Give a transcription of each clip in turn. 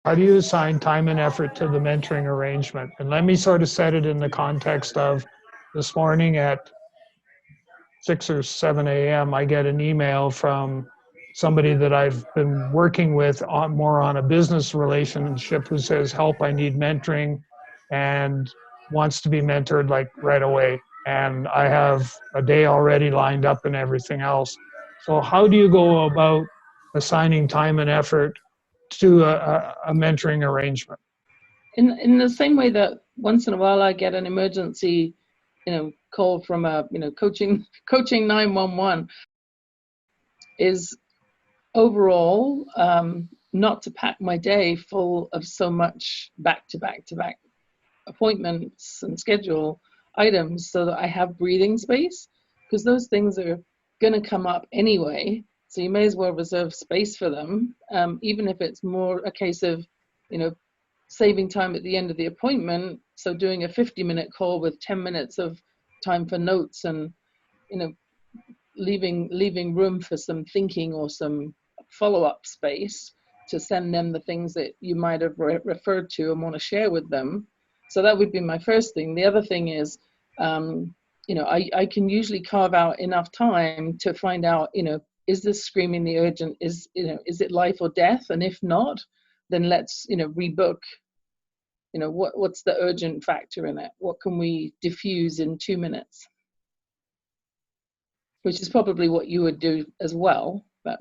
How do you assign time and effort to the mentoring arrangement? And let me sort of set it in the context of this morning at 6 or 7 a.m., I get an email from somebody that I've been working with on more on a business relationship who says, help, I need mentoring, and wants to be mentored like right away. And I have a day already lined up and everything else. So how do you go about assigning time and effort to a mentoring arrangement? In the same way that once in a while I get an emergency, call from a coaching 911, is overall not to pack my day full of so much back to back appointments and schedule items, so that I have breathing space, because those things are going to come up anyway. So you may as well reserve space for them, even if it's more a case of, saving time at the end of the appointment. So doing a 50-minute call with 10 minutes of time for notes and, leaving room for some thinking or some follow-up space to send them the things that you might have referred to and want to share with them. So that would be my first thing. The other thing is, I can usually carve out enough time to find out, is this screaming the urgent? Is it life or death? And if not, then let's, rebook. What's the urgent factor in it? What can we diffuse in 2 minutes? Which is probably what you would do as well. But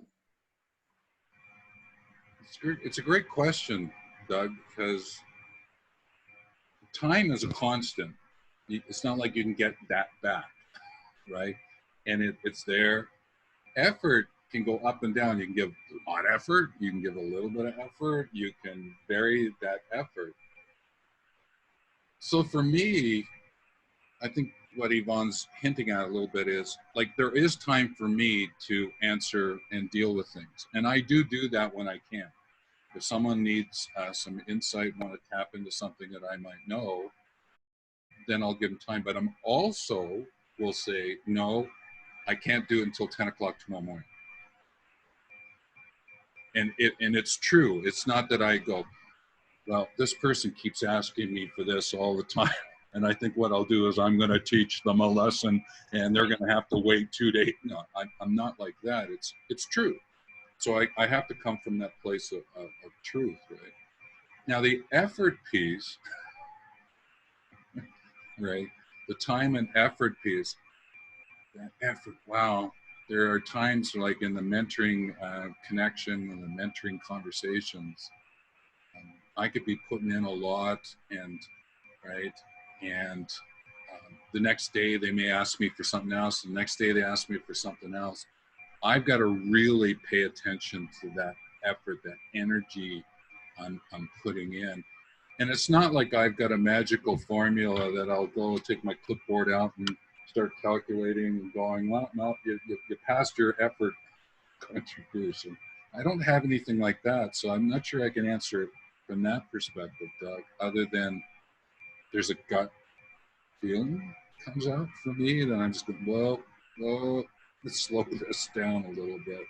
it's a great question, Doug, because time is a constant. It's not like you can get that back, right? And it's there. Effort can go up and down. You can give a lot of effort. You can give a little bit of effort. You can vary that effort. So for me, I think what Yvonne's hinting at a little bit is, like, there is time for me to answer and deal with things. And I do that when I can. If someone needs some insight, want to tap into something that I might know, then I'll give them time. But I'm also will say, no, I can't do it until 10 o'clock tomorrow morning. And it's true. It's not that I go, well, this person keeps asking me for this all the time. And I think what I'll do is I'm going to teach them a lesson and they're going to have to wait 2 days. No, I'm not like that. It's true. So I have to come from that place of truth, right? Now, the effort piece, right? The time and effort piece, that effort, wow. There are times like in the mentoring connection and the mentoring conversations, I could be putting in a lot right? And the next day they may ask me for something else. The next day they ask me for something else. I've got to really pay attention to that effort, that energy I'm putting in. And it's not like I've got a magical formula that I'll go take my clipboard out and start calculating and going, well, no, you passed your effort contribution. I don't have anything like that, so I'm not sure I can answer it from that perspective, Doug, other than there's a gut feeling comes out for me, then I'm just going, well, let's slow this down a little bit.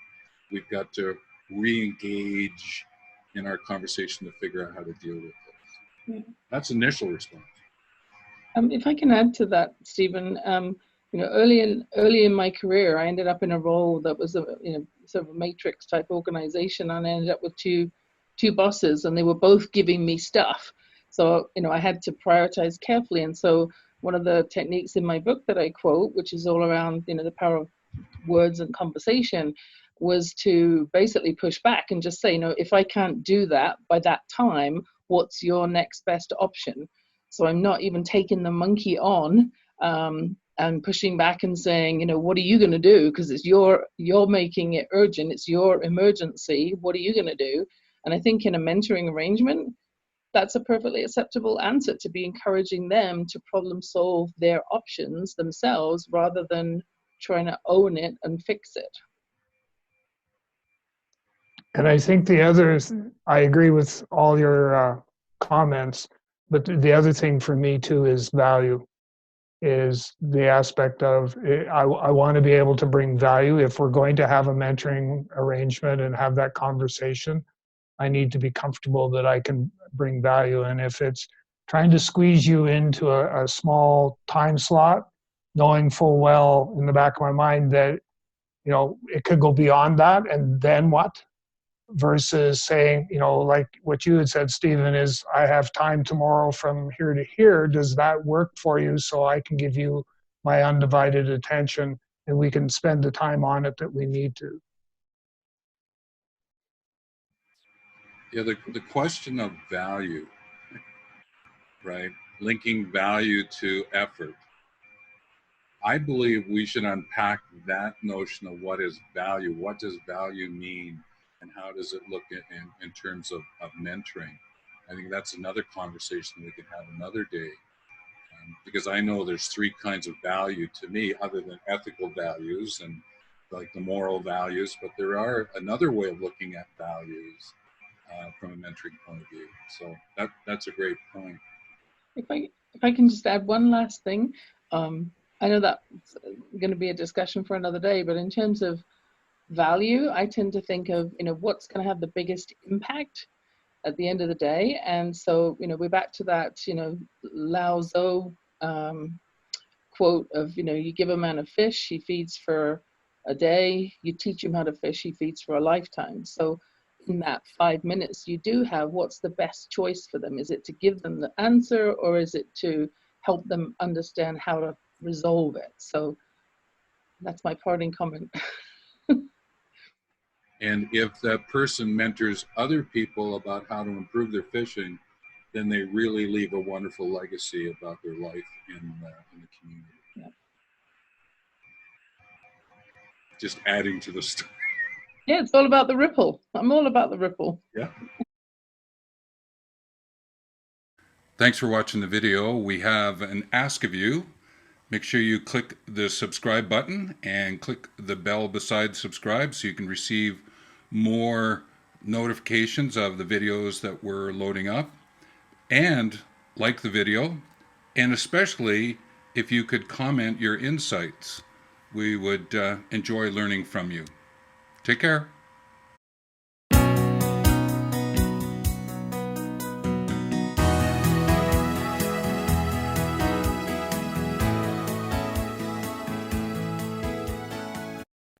We've got to re-engage in our conversation to figure out how to deal with this. Yeah. That's initial response. If I can add to that, Stephen, early in my career, I ended up in a role that was a sort of a matrix type organization, and I ended up with two bosses, and they were both giving me stuff. So I had to prioritize carefully, and so one of the techniques in my book that I quote, which is all around the power of words and conversation, was to basically push back and just say, if I can't do that by that time, what's your next best option? So I'm not even taking the monkey on and pushing back and saying, what are you going to do? Because it's you're making it urgent. It's your emergency. What are you going to do? And I think in a mentoring arrangement, that's a perfectly acceptable answer, to be encouraging them to problem solve their options themselves rather than trying to own it and fix it. And I think I agree with all your comments, but the other thing for me too is value, is the aspect of I want to be able to bring value if we're going to have a mentoring arrangement and have that conversation. I need to be comfortable that I can bring value. And if it's trying to squeeze you into a small time slot, knowing full well in the back of my mind that, you know, it could go beyond that, and then what? Versus saying, you know, like what you had said, Stephen, is I have time tomorrow from here to here. Does that work for you so I can give you my undivided attention and we can spend the time on it that we need to? Yeah, the question of value, right? Linking value to effort. I believe we should unpack that notion of what is value. What does value mean? And how does it look in terms of mentoring? I think that's another conversation we can have another day. Because I know there's three kinds of value to me, other than ethical values and like the moral values, but there are another way of looking at values from a mentoring point of view. So that's a great point. If I can just add one last thing, I know that's going to be a discussion for another day, but in terms of value, I tend to think of, you know, what's going to have the biggest impact at the end of the day. And so, you know, we're back to that, you know, Lao Tzu quote of, you know, you give a man a fish, he feeds for a day. You teach him how to fish, he feeds for a lifetime. So in that 5 minutes you do have, what's the best choice for them? Is it to give them the answer, or is it to help them understand how to resolve it? So that's my parting comment. And if that person mentors other people about how to improve their fishing, then they really leave a wonderful legacy about their life in the community. Yeah. Just adding to the story. Yeah, it's all about the ripple. I'm all about the ripple. Yeah. Thanks for watching the video. We have an ask of you. Make sure you click the subscribe button and click the bell beside subscribe so you can receive more notifications of the videos that we're loading up. And like the video, and especially if you could comment your insights. We would enjoy learning from you. Take care.